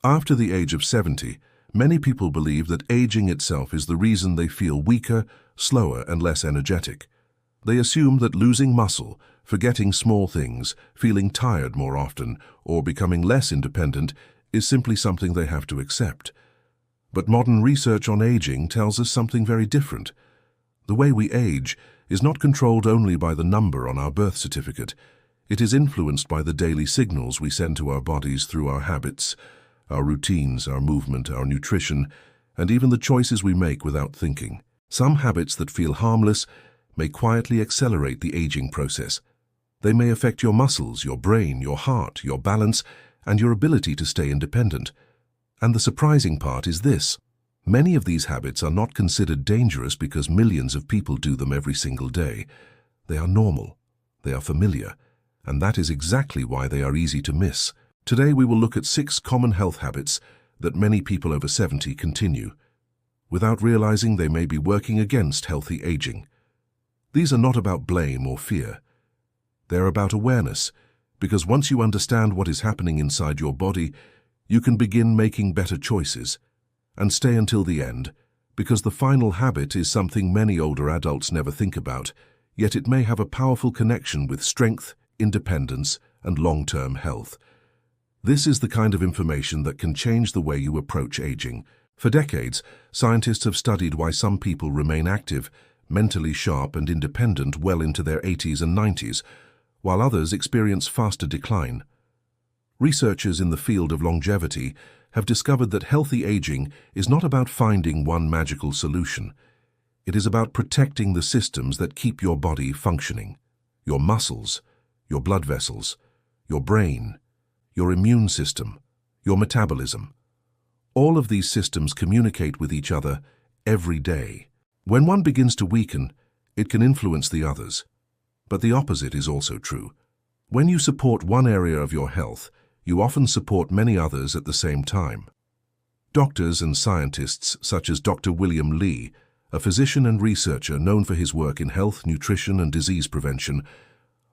After the age of 70, many people believe that aging itself is the reason they feel weaker, slower, and less energetic. They assume that losing muscle, forgetting small things, feeling tired more often, or becoming less independent is simply something they have to accept. But modern research on aging tells us something very different. The way we age is not controlled only by the number on our birth certificate. It is influenced by the daily signals we send to our bodies through our habits, our routines, our movement, our nutrition, and even the choices we make without thinking. Some habits that feel harmless may quietly accelerate the aging process. They may affect your muscles, your brain, your heart, your balance, and your ability to stay independent. And the surprising part is this: many of these habits are not considered dangerous because millions of people do them every single day. They are normal, they are familiar, and that is exactly why they are easy to miss. Today we will look at 6 common health habits that many people over 70 continue. Without realizing, they may be working against healthy aging. These are not about blame or fear. They're about awareness, because once you understand what is happening inside your body, you can begin making better choices. And stay until the end, because the final habit is something many older adults never think about, yet it may have a powerful connection with strength, independence, and long-term health. This is the kind of information that can change the way you approach aging. For decades, scientists have studied why some people remain active, mentally sharp and independent well into their 80s and 90s, while others experience faster decline. Researchers in the field of longevity have discovered that healthy aging is not about finding one magical solution. It is about protecting the systems that keep your body functioning: your muscles, your blood vessels, your brain, your immune system, your metabolism. All of these systems communicate with each other every day. When one begins to weaken, it can influence the others. But the opposite is also true. When you support one area of your health, you often support many others at the same time. Doctors and scientists such as Dr. William Li, a physician and researcher known for his work in health, nutrition, and disease prevention,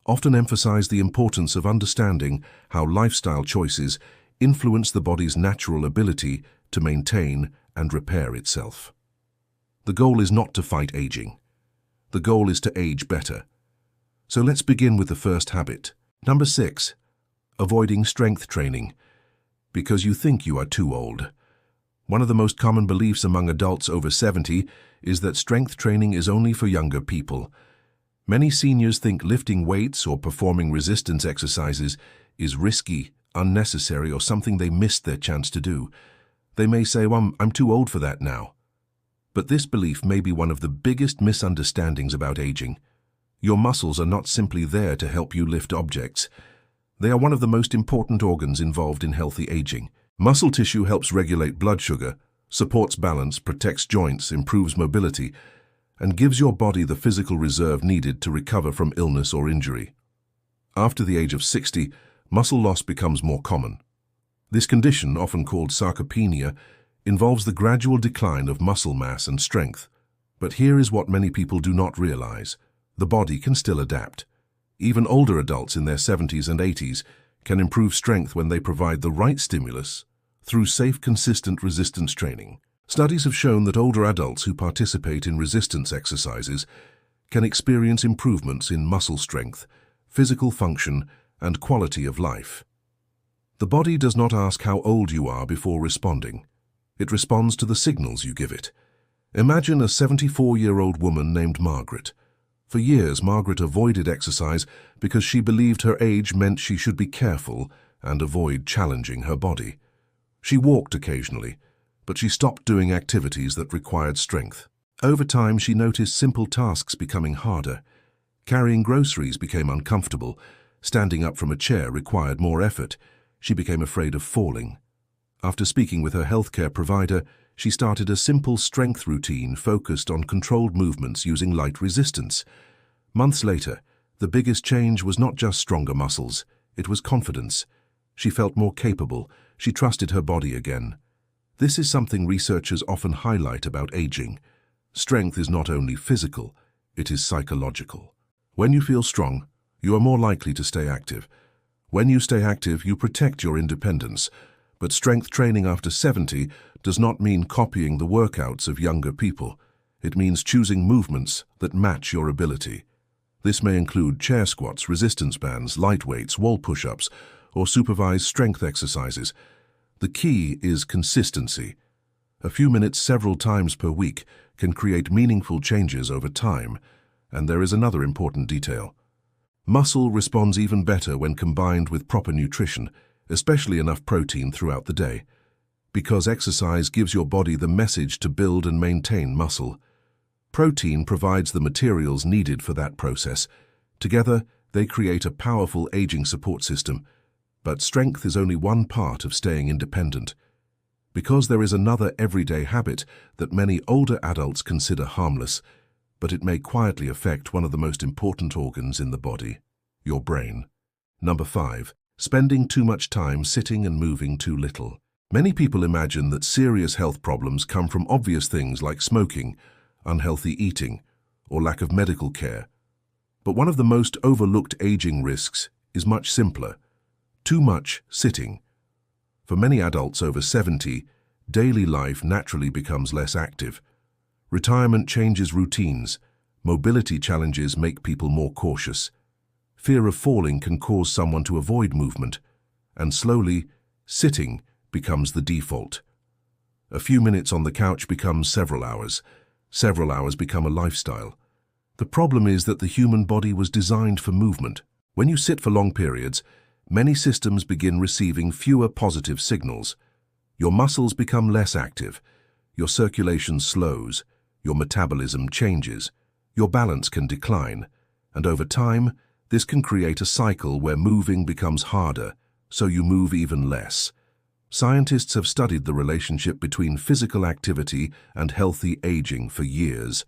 often emphasize the importance of understanding how lifestyle choices influence the body's natural ability to maintain and repair itself. The goal is not to fight aging. The goal is to age better. So let's begin with the first habit. Number 6, avoiding strength training because you think you are too old. One of the most common beliefs among adults over 70 is that strength training is only for younger people. Many seniors think lifting weights or performing resistance exercises is risky, unnecessary, or something they missed their chance to do. They may say, "Well, I'm too old for that now." But this belief may be one of the biggest misunderstandings about aging. Your muscles are not simply there to help you lift objects. They are one of the most important organs involved in healthy aging. Muscle tissue helps regulate blood sugar, supports balance, protects joints, improves mobility, and gives your body the physical reserve needed to recover from illness or injury. After the age of 60, muscle loss becomes more common. This condition, often called sarcopenia, involves the gradual decline of muscle mass and strength. But here is what many people do not realize: the body can still adapt. Even older adults in their 70s and 80s can improve strength when they provide the right stimulus through safe, consistent resistance training. Studies have shown that older adults who participate in resistance exercises can experience improvements in muscle strength, physical function, and quality of life. The body does not ask how old you are before responding. It responds to the signals you give it. Imagine a 74-year-old woman named Margaret. For years, Margaret avoided exercise because she believed her age meant she should be careful and avoid challenging her body. She walked occasionally, but she stopped doing activities that required strength. Over time, she noticed simple tasks becoming harder. Carrying groceries became uncomfortable. Standing up from a chair required more effort. She became afraid of falling. After speaking with her healthcare provider, she started a simple strength routine focused on controlled movements using light resistance. Months later, the biggest change was not just stronger muscles, it was confidence. She felt more capable. She trusted her body again. This is something researchers often highlight about aging. Strength is not only physical, it is psychological. When you feel strong, you are more likely to stay active. When you stay active, you protect your independence. But strength training after 70 does not mean copying the workouts of younger people. It means choosing movements that match your ability. This may include chair squats, resistance bands, light weights, wall push-ups, or supervised strength exercises. The key is consistency. A few minutes several times per week can create meaningful changes over time. And there is another important detail. Muscle responds even better when combined with proper nutrition, especially enough protein throughout the day, because exercise gives your body the message to build and maintain muscle. Protein provides the materials needed for that process. Together, they create a powerful aging support system. But strength is only one part of staying independent. Because there is another everyday habit that many older adults consider harmless, but it may quietly affect one of the most important organs in the body, your brain. Number 5. Spending too much time sitting and moving too little. Many people imagine that serious health problems come from obvious things like smoking, unhealthy eating, or lack of medical care. But one of the most overlooked aging risks is much simpler: too much sitting. For many adults over 70, daily life naturally becomes less active. Retirement changes routines, mobility challenges make people more cautious. Fear of falling can cause someone to avoid movement, and slowly, sitting becomes the default. A few minutes on the couch becomes several hours become a lifestyle. The problem is that the human body was designed for movement. When you sit for long periods, many systems begin receiving fewer positive signals. Your muscles become less active, your circulation slows, your metabolism changes, your balance can decline, and over time, this can create a cycle where moving becomes harder, so you move even less. Scientists have studied the relationship between physical activity and healthy aging for years.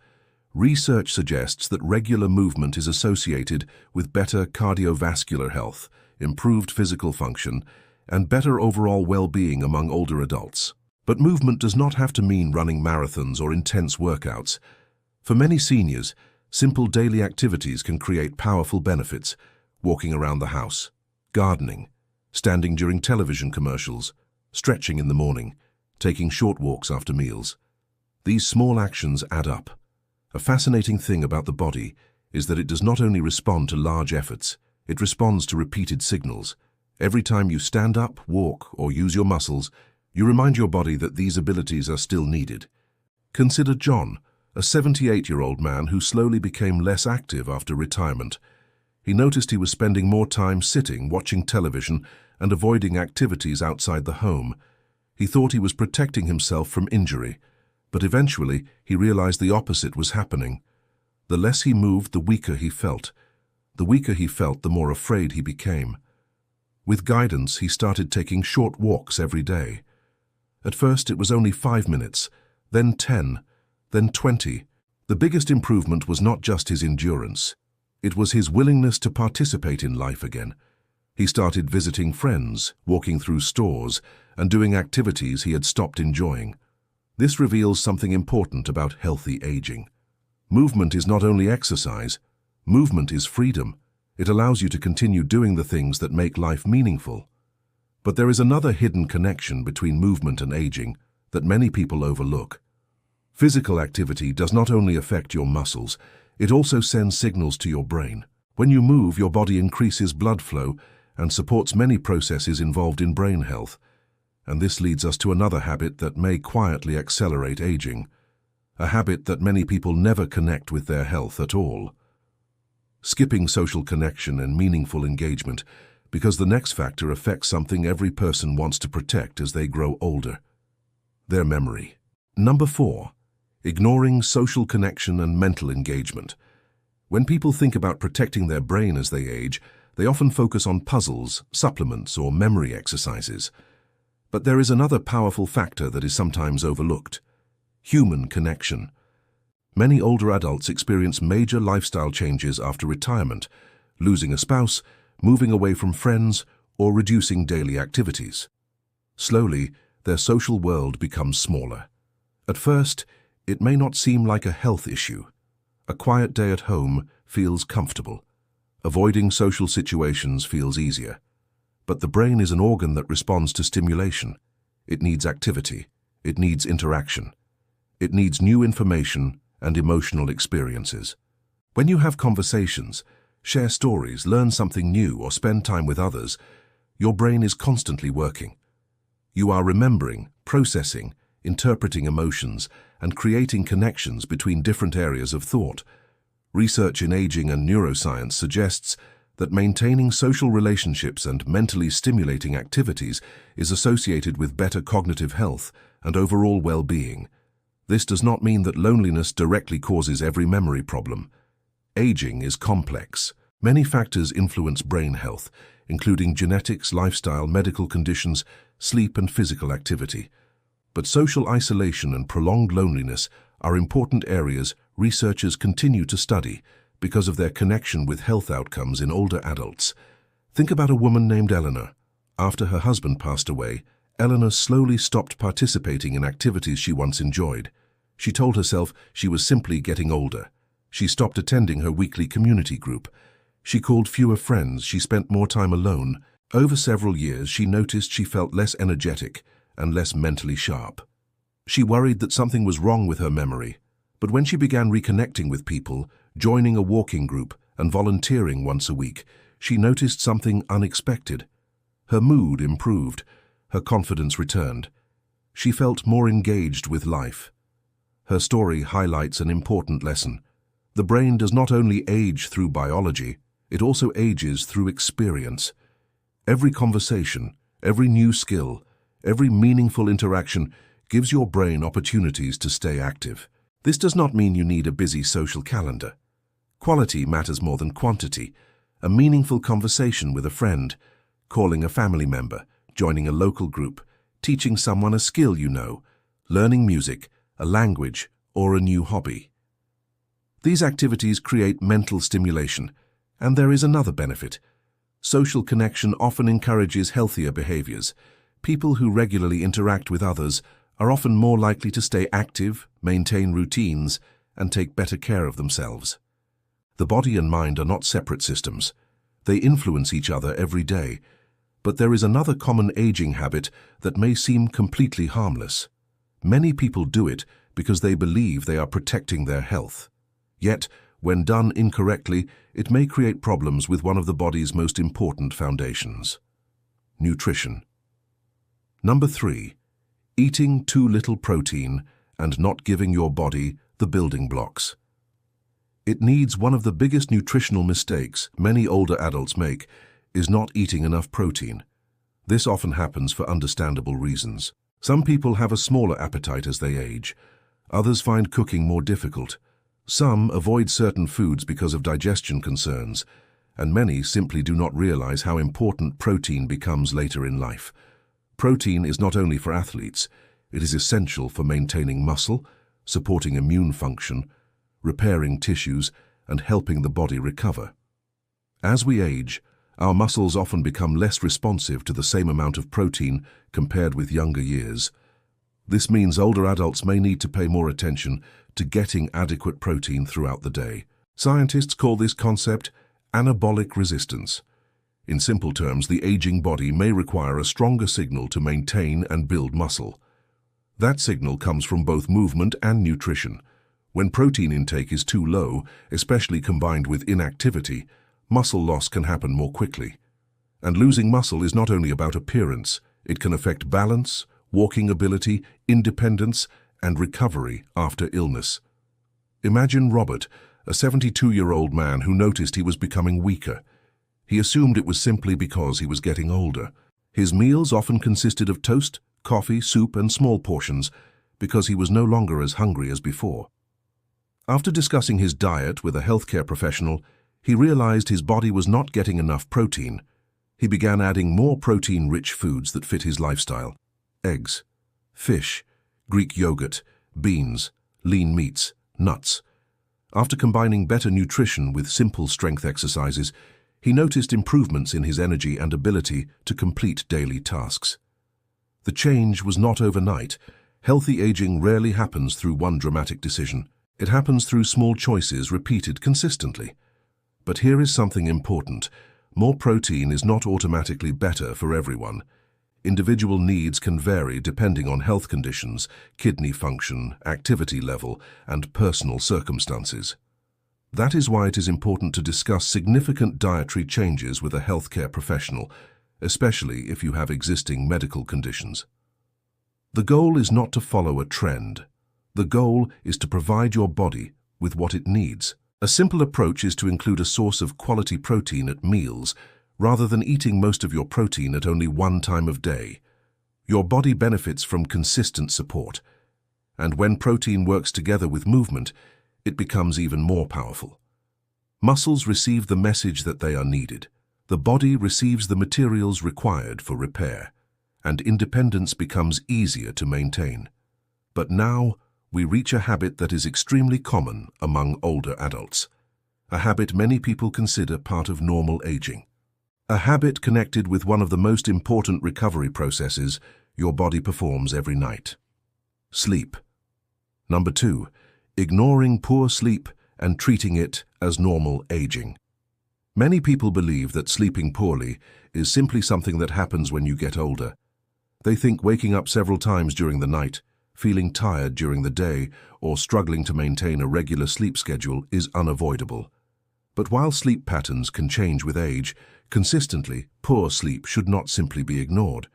Research suggests that regular movement is associated with better cardiovascular health, improved physical function, and better overall well-being among older adults. But movement does not have to mean running marathons or intense workouts. For many seniors, simple daily activities can create powerful benefits: walking around the house, gardening, standing during television commercials, stretching in the morning, taking short walks after meals. These small actions add up. A fascinating thing about the body is that it does not only respond to large efforts, it responds to repeated signals. Every time you stand up, walk, or use your muscles, you remind your body that these abilities are still needed. Consider John, a 78-year-old man who slowly became less active after retirement. He noticed he was spending more time sitting, watching television, and avoiding activities outside the home. He thought he was protecting himself from injury, but eventually he realized the opposite was happening. The less he moved, the weaker he felt. The weaker he felt, the more afraid he became. With guidance, he started taking short walks every day. At first, it was only 5 minutes, then 10, then 20. The biggest improvement was not just his endurance. It was his willingness to participate in life again. He started visiting friends, walking through stores, and doing activities he had stopped enjoying. This reveals something important about healthy aging. Movement is not only exercise, movement is freedom. It allows you to continue doing the things that make life meaningful. But there is another hidden connection between movement and aging that many people overlook. Physical activity does not only affect your muscles, it also sends signals to your brain. When you move, your body increases blood flow and supports many processes involved in brain health. And this leads us to another habit that may quietly accelerate aging, a habit that many people never connect with their health at all. Skipping social connection and meaningful engagement, because the next factor affects something every person wants to protect as they grow older: their memory. Number 4. Ignoring social connection and mental engagement. When people think about protecting their brain as they age, they often focus on puzzles, supplements, or memory exercises. But there is another powerful factor that is sometimes overlooked: human connection. Many older adults experience major lifestyle changes after retirement, losing a spouse, moving away from friends, or reducing daily activities. Slowly, their social world becomes smaller. At first, it may not seem like a health issue. A quiet day at home feels comfortable. Avoiding social situations feels easier. But the brain is an organ that responds to stimulation. It needs activity. It needs interaction. It needs new information and emotional experiences. When you have conversations, share stories, learn something new, or spend time with others, your brain is constantly working. You are remembering, processing, interpreting emotions, and creating connections between different areas of thought. Research in aging and neuroscience suggests that maintaining social relationships and mentally stimulating activities is associated with better cognitive health and overall well-being. This does not mean that loneliness directly causes every memory problem. Aging is complex. Many factors influence brain health, including genetics, lifestyle, medical conditions, sleep, and physical activity. But social isolation and prolonged loneliness are important areas researchers continue to study because of their connection with health outcomes in older adults. Think about a woman named Eleanor. After her husband passed away, Eleanor slowly stopped participating in activities she once enjoyed. She told herself she was simply getting older. She stopped attending her weekly community group. She called fewer friends. She spent more time alone. Over several years, she noticed she felt less energetic and less mentally sharp. She worried that something was wrong with her memory. But when she began reconnecting with people, joining a walking group, and volunteering once a week, she noticed something unexpected. Her mood improved. Her confidence returned. She felt more engaged with life. Her story highlights an important lesson. The brain does not only age through biology, it also ages through experience. Every conversation, every new skill, every meaningful interaction gives your brain opportunities to stay active. This does not mean you need a busy social calendar. Quality matters more than quantity. A meaningful conversation with a friend, calling a family member, joining a local group, teaching someone a skill you know, learning music, a language, or a new hobby. These activities create mental stimulation, and there is another benefit. Social connection often encourages healthier behaviors. People who regularly interact with others are often more likely to stay active, maintain routines, and take better care of themselves. The body and mind are not separate systems. They influence each other every day. But there is another common aging habit that may seem completely harmless. Many people do it because they believe they are protecting their health. Yet, when done incorrectly, it may create problems with one of the body's most important foundations: nutrition. Number 3. Eating too little protein and not giving your body the building blocks. It needs one of the biggest nutritional mistakes many older adults make is not eating enough protein. This often happens for understandable reasons. Some people have a smaller appetite as they age. Others find cooking more difficult. Some avoid certain foods because of digestion concerns, and many simply do not realize how important protein becomes later in life. Protein is not only for athletes, it is essential for maintaining muscle, supporting immune function, repairing tissues, and helping the body recover. As we age, our muscles often become less responsive to the same amount of protein compared with younger years. This means older adults may need to pay more attention to getting adequate protein throughout the day. Scientists call this concept anabolic resistance. In simple terms, the aging body may require a stronger signal to maintain and build muscle. That signal comes from both movement and nutrition. When protein intake is too low, especially combined with inactivity, muscle loss can happen more quickly. And losing muscle is not only about appearance, it can affect balance, walking ability, independence, and recovery after illness. Imagine Robert, a 72-year-old man who noticed he was becoming weaker. He assumed it was simply because he was getting older. His meals often consisted of toast, coffee, soup, and small portions because he was no longer as hungry as before. After discussing his diet with a healthcare professional, he realized his body was not getting enough protein. He began adding more protein-rich foods that fit his lifestyle: eggs, fish, Greek yogurt, beans, lean meats, nuts. After combining better nutrition with simple strength exercises, he noticed improvements in his energy and ability to complete daily tasks. The change was not overnight. Healthy aging rarely happens through one dramatic decision. It happens through small choices repeated consistently. But here is something important. more protein is not automatically better for everyone. Individual needs can vary depending on health conditions, kidney function, activity level, and personal circumstances. That is why it is important to discuss significant dietary changes with a healthcare professional, especially if you have existing medical conditions. The goal is not to follow a trend. The goal is to provide your body with what it needs. A simple approach is to include a source of quality protein at meals, rather than eating most of your protein at only one time of day. Your body benefits from consistent support, and when protein works together with movement, it becomes even more powerful. Muscles receive the message that they are needed. The body receives the materials required for repair, and independence becomes easier to maintain. But now, we reach a habit that is extremely common among older adults, a habit many people consider part of normal aging. A habit connected with one of the most important recovery processes your body performs every night. Sleep. Number 2, ignoring poor sleep and treating it as normal aging. Many people believe that sleeping poorly is simply something that happens when you get older. They think waking up several times during the night, feeling tired during the day, or struggling to maintain a regular sleep schedule is unavoidable. But while sleep patterns can change with age, consistently poor sleep should not simply be ignored.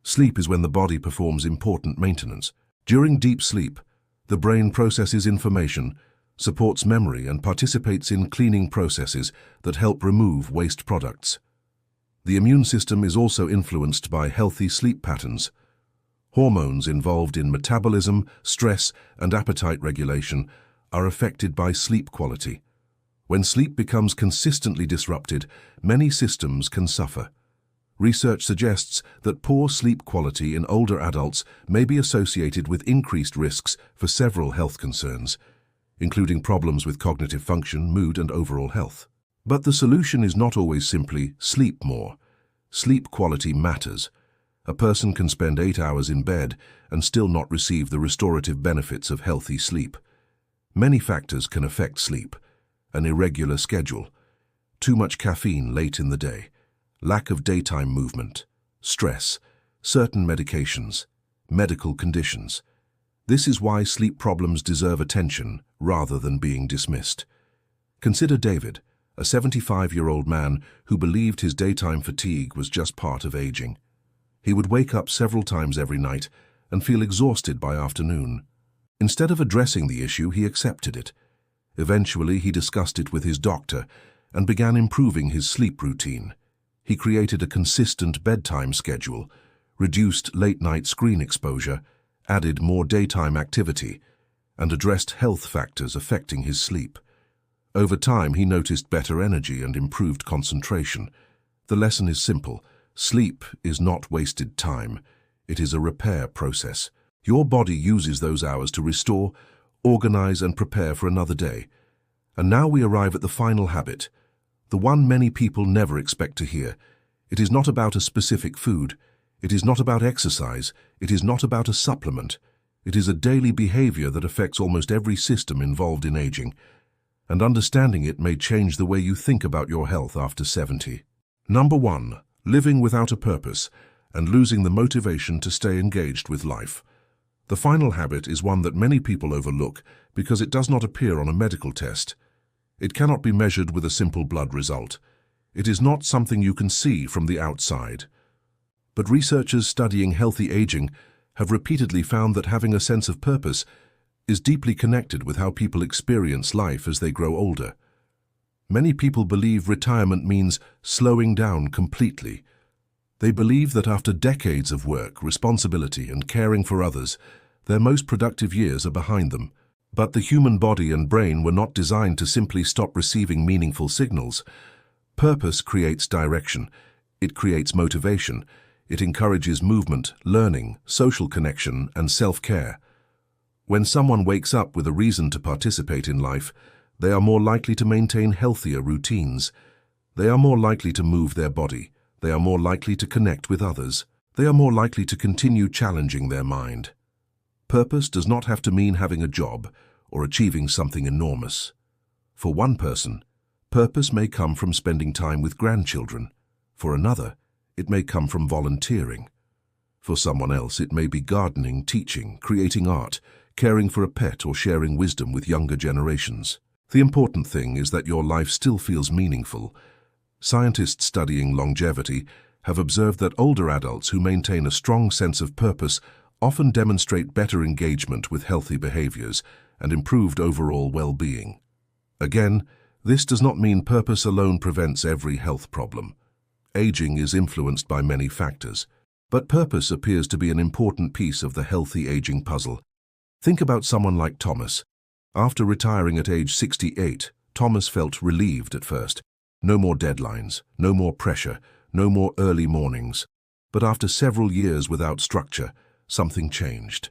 Sleep is when the body performs important maintenance. During deep sleep, the brain processes information, supports memory, and participates in cleaning processes that help remove waste products. The immune system is also influenced by healthy sleep patterns. Hormones involved in metabolism, stress, and appetite regulation are affected by sleep quality. When sleep becomes consistently disrupted, many systems can suffer. Research suggests that poor sleep quality in older adults may be associated with increased risks for several health concerns, including problems with cognitive function, mood, and overall health. But the solution is not always simply sleep more. Sleep quality matters. A person can spend 8 hours in bed and still not receive the restorative benefits of healthy sleep. Many factors can affect sleep. An irregular schedule, too much caffeine late in the day, lack of daytime movement, stress, certain medications, medical conditions. This is why sleep problems deserve attention rather than being dismissed. Consider David, a 75-year-old man who believed his daytime fatigue was just part of aging. He would wake up several times every night and feel exhausted by afternoon. Instead of addressing the issue, he accepted it. Eventually, he discussed it with his doctor and began improving his sleep routine. He created a consistent bedtime schedule, reduced late-night screen exposure, added more daytime activity, and addressed health factors affecting his sleep. Over time, he noticed better energy and improved concentration. The lesson is simple. Sleep is not wasted time. It is a repair process. Your body uses those hours to restore, organize, and prepare for another day. And now we arrive at the final habit, the one many people never expect to hear. It is not about a specific food. It is not about exercise. It is not about a supplement. It is a daily behavior that affects almost every system involved in aging. And understanding it may change the way you think about your health after 70. Number 1, living without a purpose and losing the motivation to stay engaged with life. The final habit is one that many people overlook because it does not appear on a medical test. It cannot be measured with a simple blood result. It is not something you can see from the outside. But researchers studying healthy aging have repeatedly found that having a sense of purpose is deeply connected with how people experience life as they grow older. Many people believe retirement means slowing down completely. They believe that after decades of work, responsibility, and caring for others, their most productive years are behind them. But the human body and brain were not designed to simply stop receiving meaningful signals. Purpose creates direction. It creates motivation. It encourages movement, learning, social connection, and self-care. When someone wakes up with a reason to participate in life, they are more likely to maintain healthier routines. They are more likely to move their body. They are more likely to connect with others. They are more likely to continue challenging their mind. Purpose does not have to mean having a job or achieving something enormous. For one person, Purpose may come from spending time with grandchildren. For another, it may come from volunteering. For someone else, it may be gardening, teaching, creating art, caring for a pet, or sharing wisdom with younger generations. The important thing is that your life still feels meaningful. Scientists studying longevity have observed that older adults who maintain a strong sense of purpose often demonstrate better engagement with healthy behaviors and improved overall well-being. Again, this does not mean purpose alone prevents every health problem. Aging is influenced by many factors, but purpose appears to be an important piece of the healthy aging puzzle. Think about someone like Thomas. After retiring at age 68, Thomas felt relieved at first. No more deadlines, no more pressure, no more early mornings. But after several years without structure, something changed.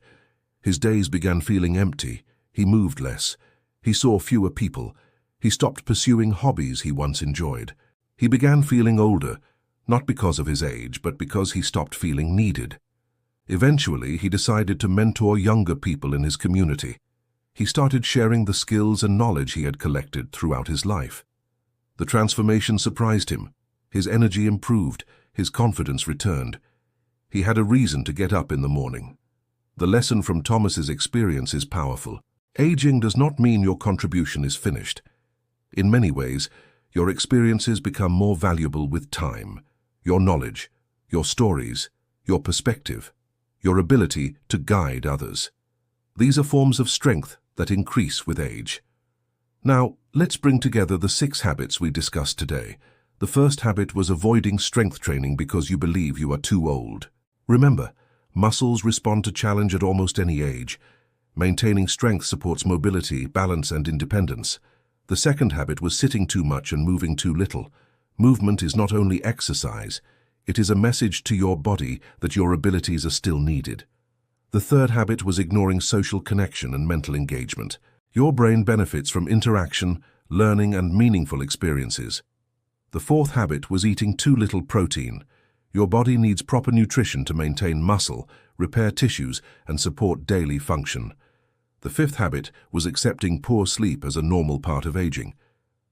His days began feeling empty. He moved less. He saw fewer people. He stopped pursuing hobbies he once enjoyed. He began feeling older, not because of his age, but because he stopped feeling needed. Eventually, he decided to mentor younger people in his community. He started sharing the skills and knowledge he had collected throughout his life. The transformation surprised him. His energy improved. His confidence returned. He had a reason to get up in the morning. The lesson from Thomas's experience is powerful. Aging does not mean your contribution is finished. In many ways, your experiences become more valuable with time. Your knowledge, your stories, your perspective, your ability to guide others. These are forms of strength that increase with age. Now, let's bring together the 6 habits we discussed today. The first habit was avoiding strength training because you believe you are too old. Remember, muscles respond to challenge at almost any age. Maintaining strength supports mobility, balance, and independence. The second habit was sitting too much and moving too little. Movement is not only exercise, it is a message to your body that your abilities are still needed. The third habit was ignoring social connection and mental engagement. Your brain benefits from interaction, learning, and meaningful experiences. The fourth habit was eating too little protein. Your body needs proper nutrition to maintain muscle, repair tissues, and support daily function. The fifth habit was accepting poor sleep as a normal part of aging.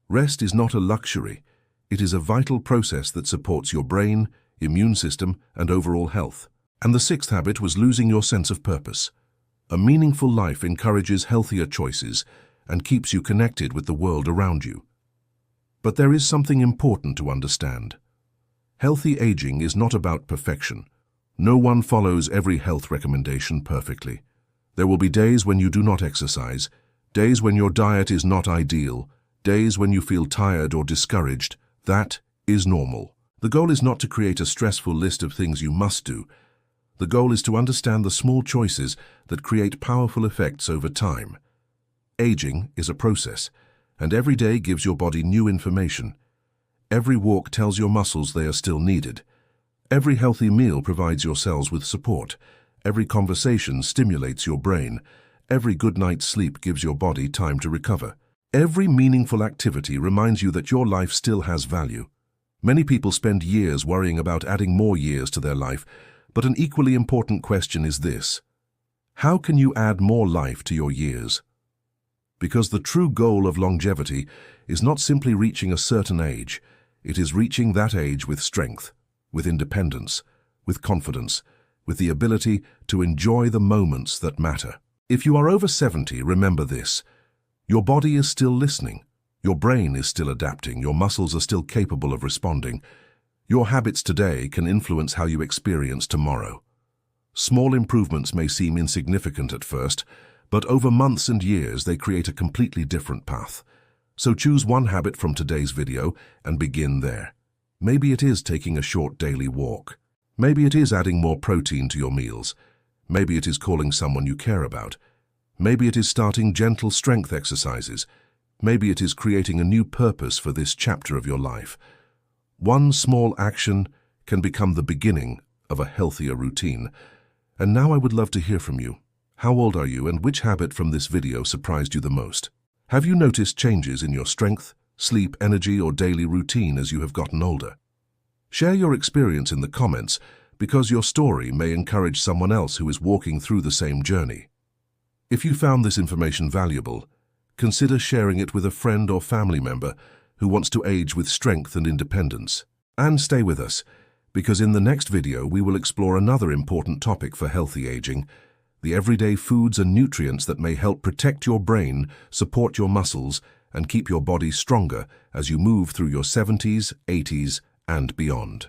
Rest is not a luxury. It is a vital process that supports your brain, immune system, and overall health. And the sixth habit was losing your sense of purpose. A meaningful life encourages healthier choices and keeps you connected with the world around you. But there is something important to understand. Healthy aging is not about perfection. No one follows every health recommendation perfectly. There will be days when you do not exercise, days when your diet is not ideal, days when you feel tired or discouraged. That is normal. The goal is not to create a stressful list of things you must do. The goal is to understand the small choices that create powerful effects over time. Aging is a process, and every day gives your body new information. Every walk tells your muscles they are still needed. Every healthy meal provides your cells with support. Every conversation stimulates your brain. Every good night's sleep gives your body time to recover. Every meaningful activity reminds you that your life still has value. Many people spend years worrying about adding more years to their life, but an equally important question is this: how can you add more life to your years? Because the true goal of longevity is not simply reaching a certain age, it is reaching that age with strength, with independence, with confidence, with the ability to enjoy the moments that matter. If you are over 70, remember this: your body is still listening, your brain is still adapting, your muscles are still capable of responding. Your habits today can influence how you experience tomorrow. Small improvements may seem insignificant at first, but over months and years they create a completely different path. So choose one habit from today's video and begin there. Maybe it is taking a short daily walk. Maybe it is adding more protein to your meals. Maybe it is calling someone you care about. Maybe it is starting gentle strength exercises. Maybe it is creating a new purpose for this chapter of your life. One small action can become the beginning of a healthier routine. And now I would love to hear from you. How old are you, and which habit from this video surprised you the most? Have you noticed changes in your strength, sleep, energy, or daily routine as you have gotten older? Share your experience in the comments, because your story may encourage someone else who is walking through the same journey. If you found this information valuable, consider sharing it with a friend or family member who wants to age with strength and independence. And stay with us, because in the next video we will explore another important topic for healthy aging: the everyday foods and nutrients that may help protect your brain, support your muscles, and keep your body stronger as you move through your 70s, 80s, and beyond.